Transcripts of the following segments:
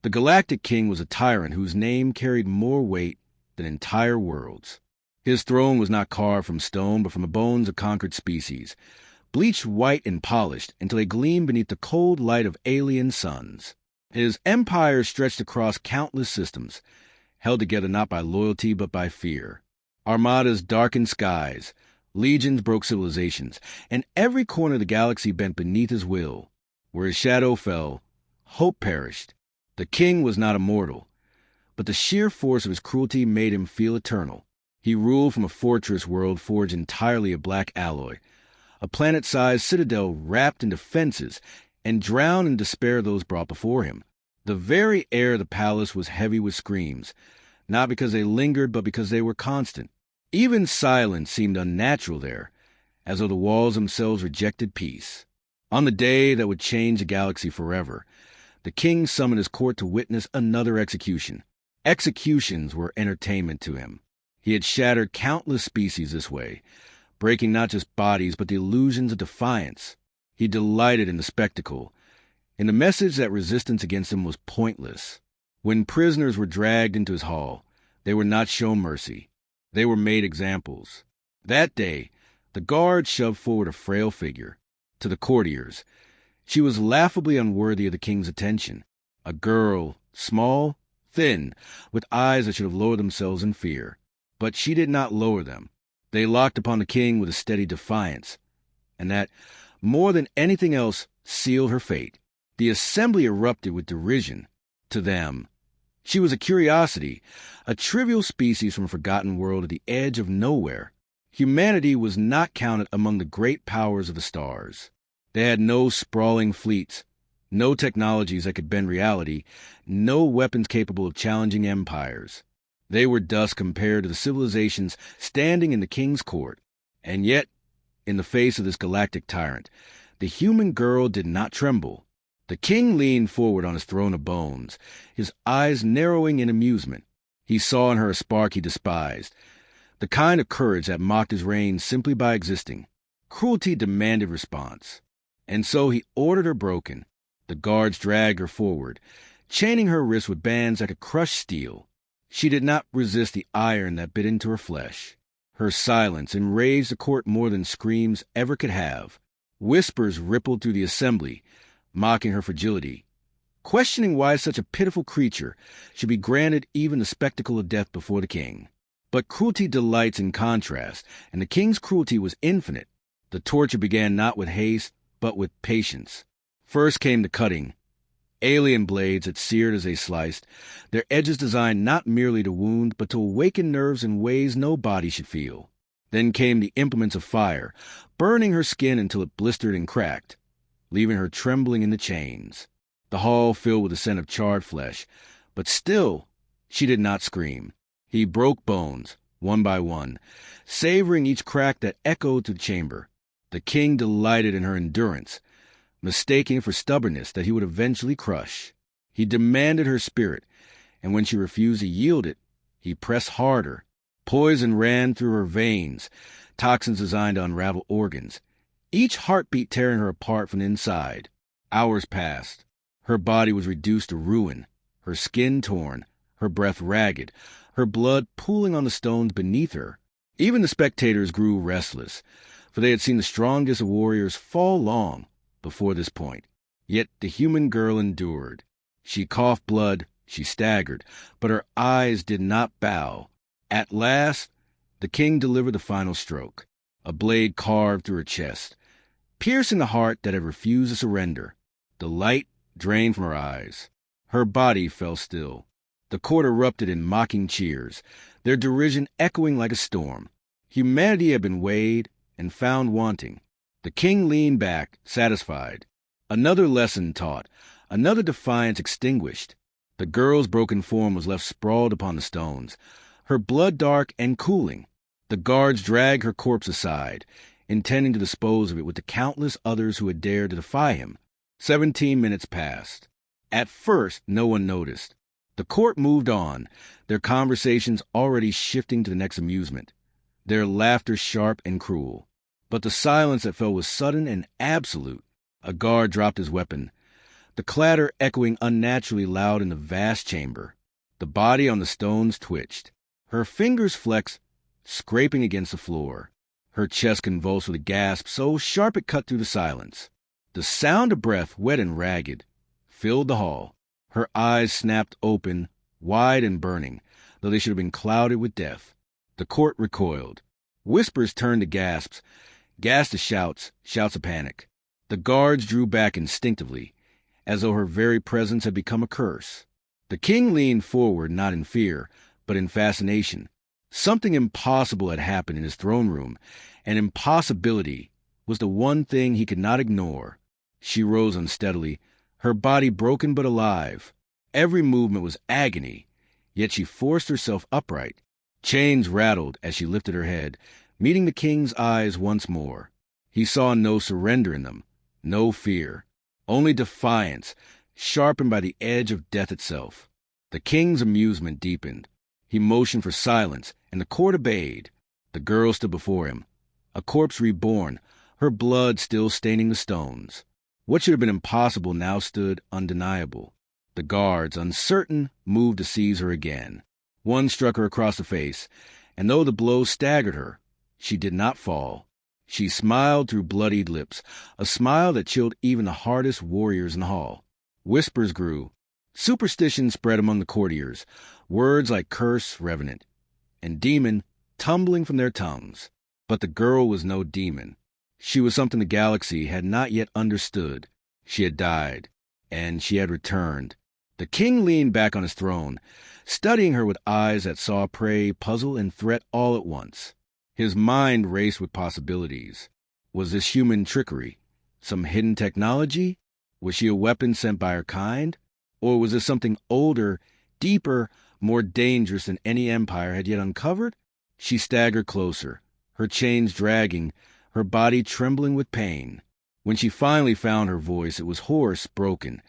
The Galactic King was a tyrant whose name carried more weight than entire worlds. His throne was not carved from stone, but from the bones of conquered species, bleached white and polished until they gleamed beneath the cold light of alien suns. His empire stretched across countless systems, held together not by loyalty but by fear. Armadas darkened skies, legions broke civilizations, and every corner of the galaxy bent beneath his will. Where his shadow fell, hope perished. The king was not immortal, but the sheer force of his cruelty made him feel eternal. He ruled from a fortress world forged entirely of black alloy, a planet-sized citadel wrapped in defenses and drowned in despair of those brought before him. The very air of the palace was heavy with screams, not because they lingered, but because they were constant. Even silence seemed unnatural there, as though the walls themselves rejected peace. On the day that would change the galaxy forever, the king summoned his court to witness another execution. Executions were entertainment to him. He had shattered countless species this way, breaking not just bodies but the illusions of defiance. He delighted in the spectacle, in the message that resistance against him was pointless. When prisoners were dragged into his hall, they were not shown mercy. They were made examples. That day, the guards shoved forward a frail figure. To the courtiers, she was laughably unworthy of the king's attention. A girl, small, thin, with eyes that should have lowered themselves in fear. But she did not lower them. They locked upon the king with a steady defiance, and that, more than anything else, sealed her fate. The assembly erupted with derision. To them, she was a curiosity, a trivial species from a forgotten world at the edge of nowhere. Humanity was not counted among the great powers of the stars. They had no sprawling fleets, no technologies that could bend reality, no weapons capable of challenging empires. They were dust compared to the civilizations standing in the king's court. And yet, in the face of this galactic tyrant, the human girl did not tremble. The king leaned forward on his throne of bones, his eyes narrowing in amusement. He saw in her a spark he despised, the kind of courage that mocked his reign simply by existing. Cruelty demanded response, and so he ordered her broken. The guards dragged her forward, chaining her wrists with bands that could crush steel. She did not resist the iron that bit into her flesh. Her silence enraged the court more than screams ever could have. Whispers rippled through the assembly, mocking her fragility, questioning why such a pitiful creature should be granted even the spectacle of death before the king. But cruelty delights in contrast, and the king's cruelty was infinite. The torture began not with haste, but with patience. First came the cutting, alien blades that seared as they sliced, their edges designed not merely to wound, but to awaken nerves in ways no body should feel. Then came the implements of fire, burning her skin until it blistered and cracked, leaving her trembling in the chains. The hall filled with the scent of charred flesh, but still she did not scream. He broke bones, one by one, savoring each crack that echoed through the chamber. The king delighted in her endurance, mistaking for stubbornness that he would eventually crush. He demanded her spirit, and when she refused to yield it, he pressed harder. Poison ran through her veins, toxins designed to unravel organs, each heartbeat tearing her apart from the inside. Hours passed. Her body was reduced to ruin, her skin torn, her breath ragged, her blood pooling on the stones beneath her. Even the spectators grew restless, for they had seen the strongest of warriors fall long before this point. Yet the human girl endured. She coughed blood, she staggered, but her eyes did not bow. At last, the king delivered the final stroke. A blade carved through her chest, piercing the heart that had refused to surrender. The light drained from her eyes. Her body fell still. The court erupted in mocking cheers, their derision echoing like a storm. Humanity had been weighed and found wanting. The king leaned back, satisfied. Another lesson taught, another defiance extinguished. The girl's broken form was left sprawled upon the stones, her blood dark and cooling. The guards dragged her corpse aside, intending to dispose of it with the countless others who had dared to defy him. 17 minutes passed. At first, no one noticed. The court moved on, their conversations already shifting to the next amusement, their laughter sharp and cruel. But the silence that fell was sudden and absolute. A guard dropped his weapon. the clatter echoing unnaturally loud in the vast chamber. The body on the stones twitched. Her fingers flexed, scraping against the floor. Her chest convulsed with a gasp so sharp it cut through the silence. The sound of breath, wet and ragged, filled the hall. Her eyes snapped open, wide and burning, though they should have been clouded with death. The court recoiled. Whispers turned to gasps, gasps to shouts, shouts of panic. The guards drew back instinctively, as though her very presence had become a curse. The king leaned forward, not in fear, but in fascination. Something impossible had happened in his throne room, and impossibility was the one thing he could not ignore. She rose unsteadily, her body broken but alive. Every movement was agony, yet she forced herself upright. Chains rattled as she lifted her head, meeting the king's eyes once more. He saw no surrender in them, no fear, only defiance, sharpened by the edge of death itself. The king's amusement deepened. He motioned for silence, and the court obeyed. The girl stood before him, a corpse reborn, her blood still staining the stones. What should have been impossible now stood undeniable. The guards, uncertain, moved to seize her again. One struck her across the face, and though the blow staggered her, she did not fall. She smiled through bloodied lips, a smile that chilled even the hardest warriors in the hall. Whispers grew. Superstition spread among the courtiers, words like curse, revenant, and demon tumbling from their tongues. But the girl was no demon. She was something the galaxy had not yet understood. She had died, and she had returned. The king leaned back on his throne, studying her with eyes that saw prey, puzzle, and threat all at once. His mind raced with possibilities. Was this human trickery? Some hidden technology? Was she a weapon sent by her kind? Or was this something older, deeper, more dangerous than any empire had yet uncovered? She staggered closer, her chains dragging, her body trembling with pain. When she finally found her voice, it was hoarse, broken,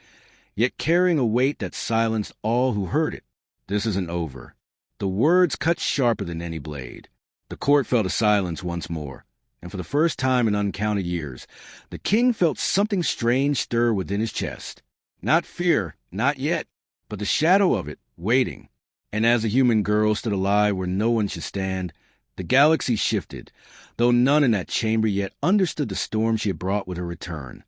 yet carrying a weight that silenced all who heard it. This isn't over. The words cut sharper than any blade. The court fell to silence once more, and for the first time in uncounted years, the king felt something strange stir within his chest. Not fear, not yet, but the shadow of it, waiting. And as the human girl stood alive where no one should stand, the galaxy shifted, though none in that chamber yet understood the storm she had brought with her return.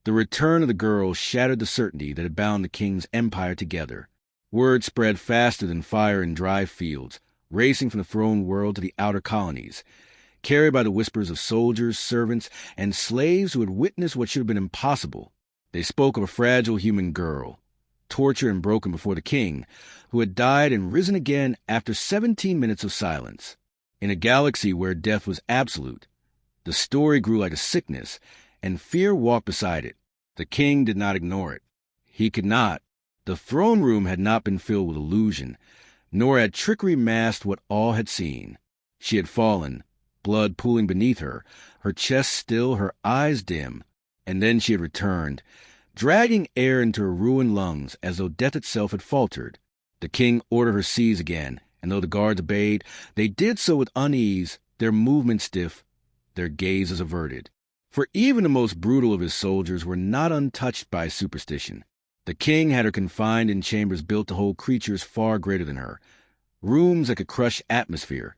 The return of the girl shattered the certainty that had bound the king's empire together. Word spread faster than fire in dry fields, racing from the throne world to the outer colonies, carried by the whispers of soldiers, servants, and slaves who had witnessed what should have been impossible. They spoke of a fragile human girl, tortured and broken before the king, who had died and risen again after 17 minutes of silence. In a galaxy where death was absolute, the story grew like a sickness, and fear walked beside it. The king did not ignore it. He could not. The throne room had not been filled with illusion, nor had trickery masked what all had seen. She had fallen, blood pooling beneath her, her chest still, her eyes dim, and then she had returned, dragging air into her ruined lungs as though death itself had faltered. The king ordered her seized again, and though the guards obeyed, they did so with unease, their movements stiff, their gazes averted. For even the most brutal of his soldiers were not untouched by superstition. The king had her confined in chambers built to hold creatures far greater than her, rooms that could crush atmosphere,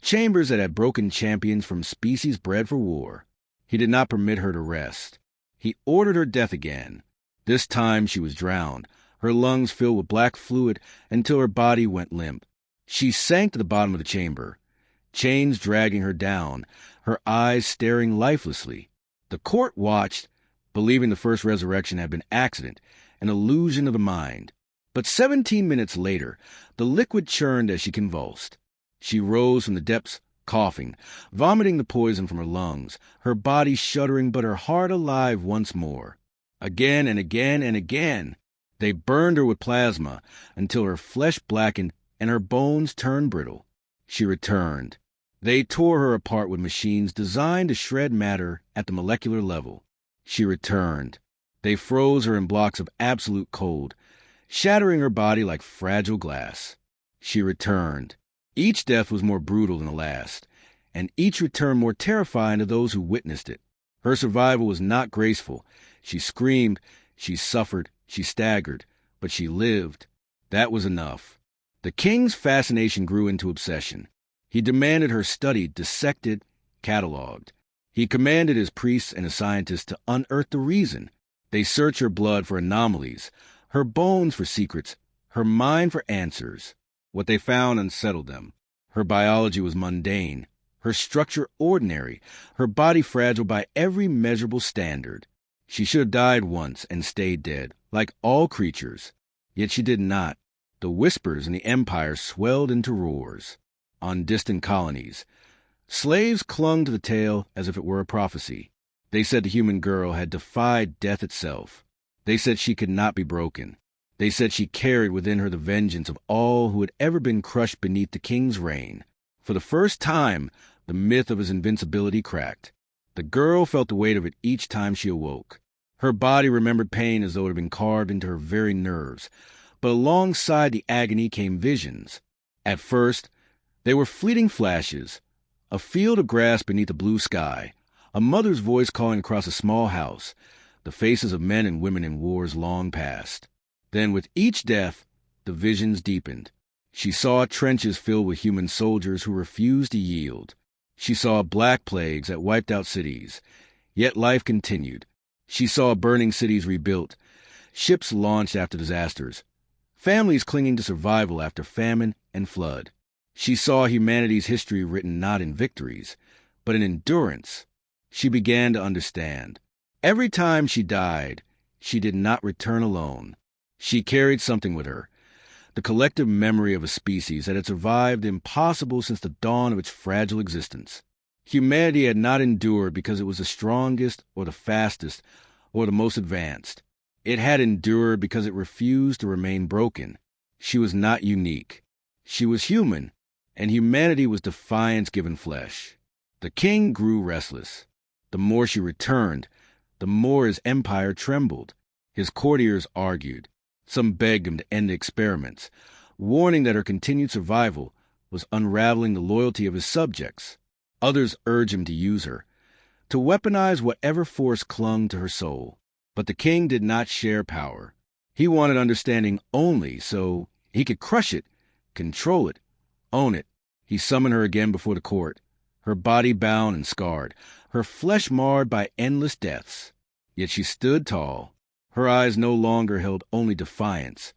chambers that had broken champions from species bred for war. He did not permit her to rest. He ordered her death again. This time she was drowned, her lungs filled with black fluid until her body went limp. She sank to the bottom of the chamber, chains dragging her down, her eyes staring lifelessly. The court watched, believing the first resurrection had been accident, an illusion of the mind. But 17 minutes later, the liquid churned as she convulsed. She rose from the depths, coughing, vomiting the poison from her lungs, her body shuddering but her heart alive once more. Again and again and again, they burned her with plasma until her flesh blackened and her bones turned brittle. She returned. They tore her apart with machines designed to shred matter at the molecular level. She returned. They froze her in blocks of absolute cold, shattering her body like fragile glass. She returned. Each death was more brutal than the last, and each return more terrifying to those who witnessed it. Her survival was not graceful. She screamed, she suffered, She staggered, but she lived. That was enough. The king's fascination grew into obsession. He demanded her studied, dissected, cataloged. He commanded his priests and his scientists to unearth the reason. They searched her blood for anomalies, her bones for secrets, her mind for answers. What they found unsettled them. Her biology was mundane, her structure ordinary, her body fragile by every measurable standard. She should have died once and stayed dead, like all creatures. Yet she did not. The whispers in the empire swelled into roars. On distant colonies, slaves clung to the tale as if it were a prophecy. They said the human girl had defied death itself. They said she could not be broken. They said she carried within her the vengeance of all who had ever been crushed beneath the king's reign. For the first time, the myth of his invincibility cracked. The girl felt the weight of it each time she awoke. Her body remembered pain as though it had been carved into her very nerves. But alongside the agony came visions. At first, they were fleeting flashes. A field of grass beneath a blue sky. A mother's voice calling across a small house. The faces of men and women in wars long past. Then with each death, the visions deepened. She saw trenches filled with human soldiers who refused to yield. She saw black plagues that wiped out cities. Yet life continued. She saw burning cities rebuilt, ships launched after disasters, families clinging to survival after famine and flood. She saw humanity's history written not in victories, but in endurance. She began to understand. Every time she died, she did not return alone. She carried something with her, the collective memory of a species that had survived the impossible since the dawn of its fragile existence. Humanity had not endured because it was the strongest or the fastest or the most advanced. It had endured because it refused to remain broken. She was not unique. She was human, and humanity was defiance given flesh. The king grew restless. The more she returned, the more his empire trembled. His courtiers argued. Some begged him to end the experiments, warning that her continued survival was unraveling the loyalty of his subjects. Others urged him to use her, to weaponize whatever force clung to her soul. But the king did not share power. He wanted understanding only so he could crush it, control it, own it. He summoned her again before the court, her body bound and scarred, her flesh marred by endless deaths. Yet she stood tall. Her eyes no longer held only defiance.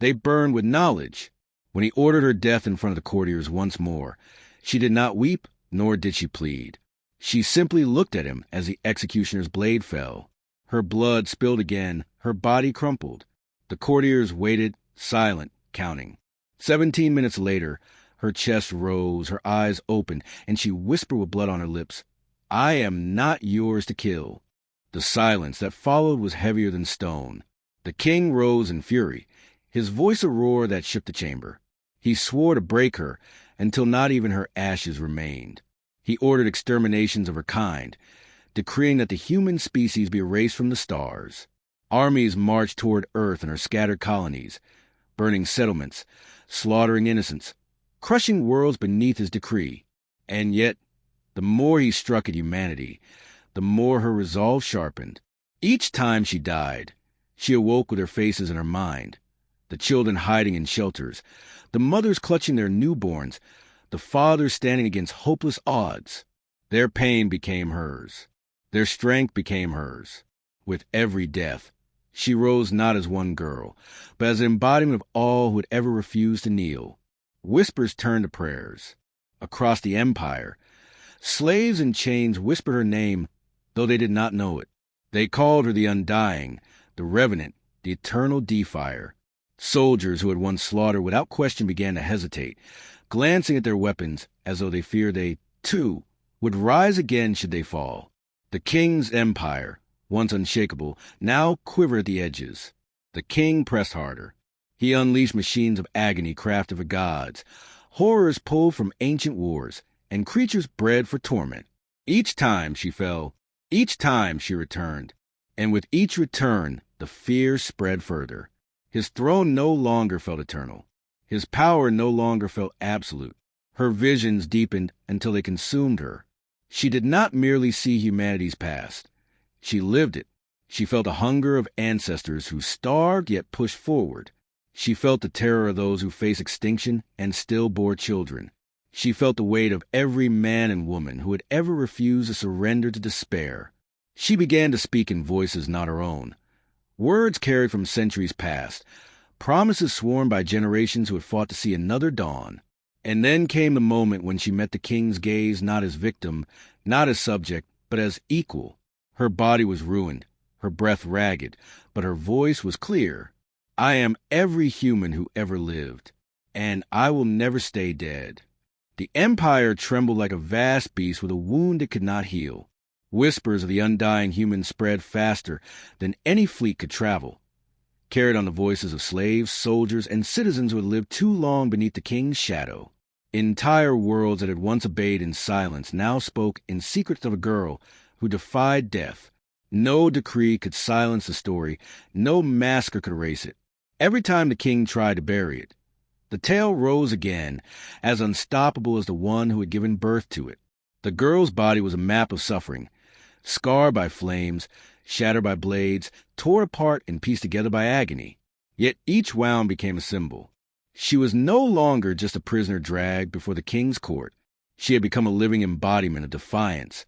They burned with knowledge. When he ordered her death in front of the courtiers once more, she did not weep, nor did she plead. She simply looked at him as the executioner's blade fell. Her blood spilled again, her body crumpled. The courtiers waited, silent, counting. 17 minutes later, her chest rose, her eyes opened, and she whispered with blood on her lips, "I am not yours to kill." The silence that followed was heavier than stone. The king rose in fury, his voice a roar that shook the chamber. He swore to break her until not even her ashes remained. He ordered exterminations of her kind, decreeing that the human species be erased from the stars. Armies marched toward Earth and her scattered colonies, burning settlements, slaughtering innocents, crushing worlds beneath his decree. And yet, the more he struck at humanity, the more her resolve sharpened. Each time she died, she awoke with her faces in her mind, the children hiding in shelters, the mothers clutching their newborns, the fathers standing against hopeless odds. Their pain became hers. Their strength became hers. With every death, she rose not as one girl, but as an embodiment of all who had ever refused to kneel. Whispers turned to prayers. Across the empire, slaves in chains whispered her name, though they did not know it. They called her the Undying, the Revenant, the Eternal Defier. Soldiers who had once slaughtered without question began to hesitate, glancing at their weapons as though they feared they, too, would rise again should they fall. The king's empire, once unshakable, now quivered at the edges. The king pressed harder. He unleashed machines of agony crafted for gods, horrors pulled from ancient wars, and creatures bred for torment. Each time she fell, each time she returned, and with each return the fear spread further. His throne no longer felt eternal. His power no longer felt absolute. Her visions deepened until they consumed her. She did not merely see humanity's past. She lived it. She felt a hunger of ancestors who starved yet pushed forward. She felt the terror of those who face extinction and still bore children. She felt the weight of every man and woman who had ever refused to surrender to despair. She began to speak in voices not her own, words carried from centuries past, promises sworn by generations who had fought to see another dawn. And then came the moment when she met the king's gaze not as victim, not as subject, but as equal. Her body was ruined, her breath ragged, but her voice was clear. I am every human who ever lived, and I will never stay dead. The empire trembled like a vast beast with a wound it could not heal. Whispers of the undying human spread faster than any fleet could travel, carried on the voices of slaves, soldiers, and citizens who had lived too long beneath the king's shadow. Entire worlds that had once obeyed in silence now spoke in secrets of a girl who defied death. No decree could silence the story, no massacre could erase it. Every time the king tried to bury it, the tale rose again, as unstoppable as the one who had given birth to it. The girl's body was a map of suffering, scarred by flames, shattered by blades, tore apart and pieced together by agony. Yet each wound became a symbol. She was no longer just a prisoner dragged before the king's court. She had become a living embodiment of defiance,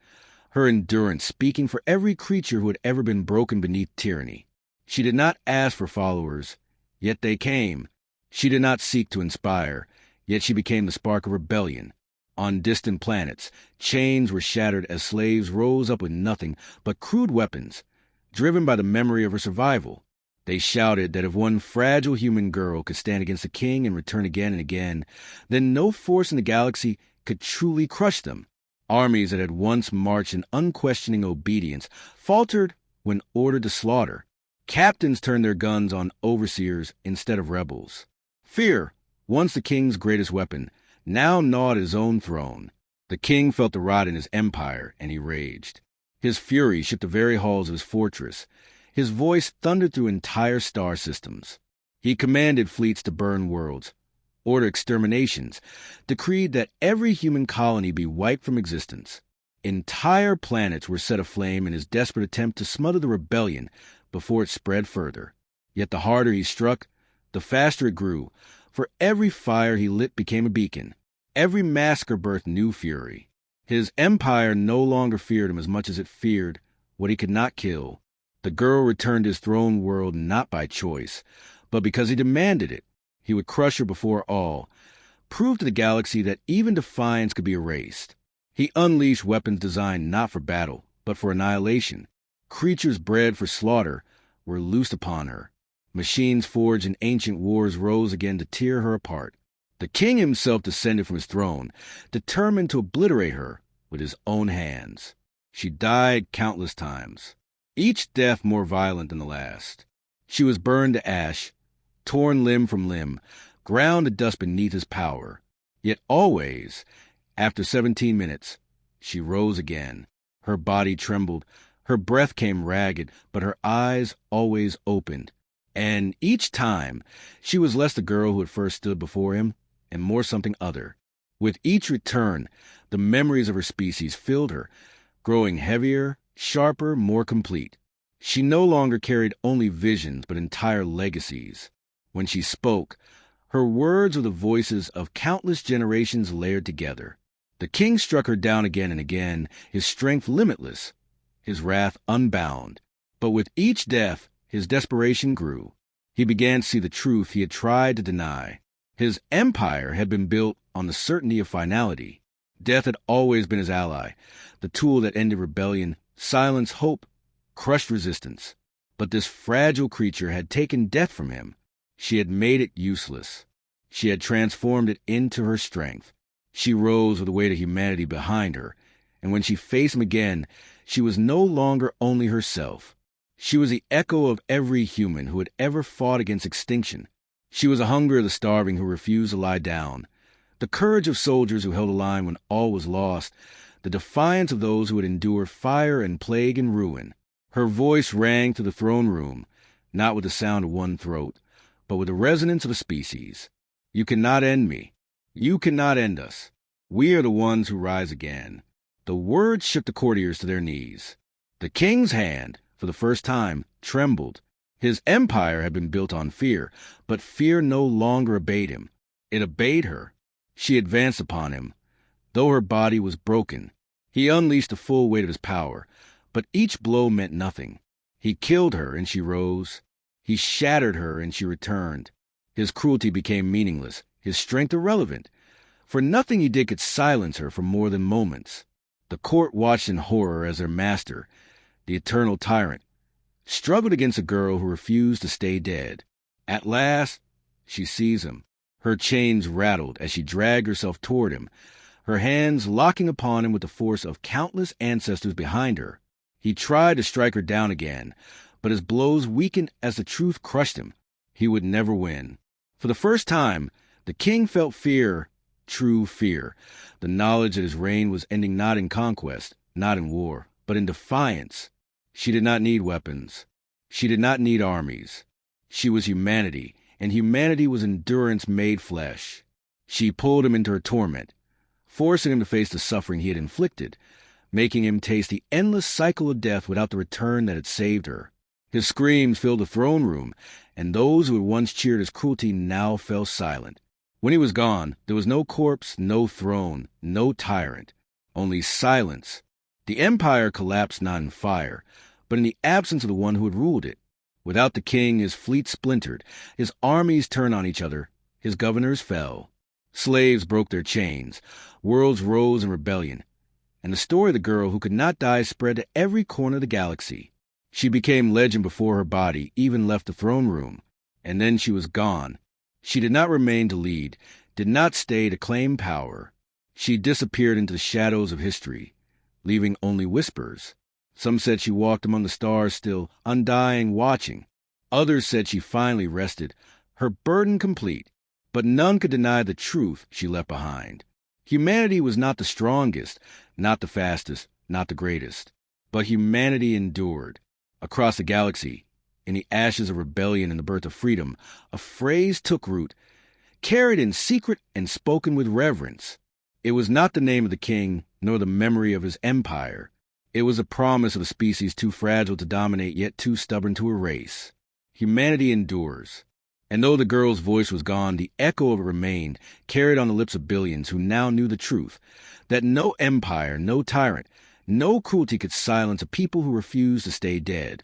her endurance speaking for every creature who had ever been broken beneath tyranny. She did not ask for followers, yet they came. She did not seek to inspire, yet she became the spark of rebellion. On distant planets, chains were shattered as slaves rose up with nothing but crude weapons, driven by the memory of her survival. They shouted that if one fragile human girl could stand against the king and return again and again, then no force in the galaxy could truly crush them. Armies that had once marched in unquestioning obedience faltered when ordered to slaughter. Captains turned their guns on overseers instead of rebels. Fear, once the king's greatest weapon, now gnawed his own throne. The king felt the rot in his empire, and he raged. His fury shook the very halls of his fortress. His voice thundered through entire star systems. He commanded fleets to burn worlds, order exterminations, decreed that every human colony be wiped from existence. Entire planets were set aflame in his desperate attempt to smother the rebellion before it spread further. Yet the harder he struck, the faster it grew, for every fire he lit became a beacon. Every massacre birthed new fury. His empire no longer feared him as much as it feared what he could not kill. The girl returned to his throne world not by choice, but because he demanded it. He would crush her before all, prove to the galaxy that even defiance could be erased. He unleashed weapons designed not for battle, but for annihilation. Creatures bred for slaughter were loosed upon her. Machines forged in ancient wars rose again to tear her apart. The king himself descended from his throne, determined to obliterate her with his own hands. She died countless times, each death more violent than the last. She was burned to ash, torn limb from limb, ground to dust beneath his power. Yet always, after 17 minutes, she rose again. Her body trembled, her breath came ragged, but her eyes always opened. And each time, she was less the girl who had first stood before him, and more something other. With each return, the memories of her species filled her, growing heavier, sharper, more complete. She no longer carried only visions, but entire legacies. When she spoke, her words were the voices of countless generations layered together. The king struck her down again and again, his strength limitless, his wrath unbound. But with each death, his desperation grew. He began to see the truth he had tried to deny. His empire had been built on the certainty of finality. Death had always been his ally, the tool that ended rebellion, silenced hope, crushed resistance. But this fragile creature had taken death from him. She had made it useless. She had transformed it into her strength. She rose with the weight of humanity behind her, and when she faced him again, she was no longer only herself. She was the echo of every human who had ever fought against extinction. She was the hunger of the starving who refused to lie down, the courage of soldiers who held a line when all was lost, the defiance of those who would endure fire and plague and ruin. Her voice rang through the throne room, not with the sound of one throat, but with the resonance of a species. You cannot end me. You cannot end us. We are the ones who rise again. The words shook the courtiers to their knees. The king's hand, for the first time, trembled. His empire had been built on fear, but fear no longer obeyed him. It obeyed her. She advanced upon him. Though her body was broken, he unleashed the full weight of his power, but each blow meant nothing. He killed her, and she rose. He shattered her, and she returned. His cruelty became meaningless, his strength irrelevant, for nothing he did could silence her for more than moments. The court watched in horror as their master, the eternal tyrant, struggled against a girl who refused to stay dead. At last, she seized him. Her chains rattled as she dragged herself toward him, her hands locking upon him with the force of countless ancestors behind her. He tried to strike her down again, but his blows weakened as the truth crushed him. He would never win. For the first time, the king felt fear, true fear, the knowledge that his reign was ending not in conquest, not in war, but in defiance. She did not need weapons. She did not need armies. She was humanity, and humanity was endurance made flesh. She pulled him into her torment, forcing him to face the suffering he had inflicted, making him taste the endless cycle of death without the return that had saved her. His screams filled the throne room, and those who had once cheered his cruelty now fell silent. When he was gone, there was no corpse, no throne, no tyrant, only silence. The empire collapsed not in fire, but in the absence of the one who had ruled it. Without the king, his fleet splintered, his armies turned on each other, his governors fell. Slaves broke their chains, worlds rose in rebellion, and the story of the girl who could not die spread to every corner of the galaxy. She became legend before her body even left the throne room, and then she was gone. She did not remain to lead, did not stay to claim power. She disappeared into the shadows of history, leaving only whispers. Some said she walked among the stars still, undying, watching. Others said she finally rested, her burden complete. But none could deny the truth she left behind. Humanity was not the strongest, not the fastest, not the greatest. But humanity endured. Across the galaxy, in the ashes of rebellion and the birth of freedom, a phrase took root, carried in secret and spoken with reverence. It was not the name of the king, nor the memory of his empire. It was a promise of a species too fragile to dominate, yet too stubborn to erase. Humanity endures. And though the girl's voice was gone, the echo of it remained, carried on the lips of billions who now knew the truth, that no empire, no tyrant, no cruelty could silence a people who refused to stay dead.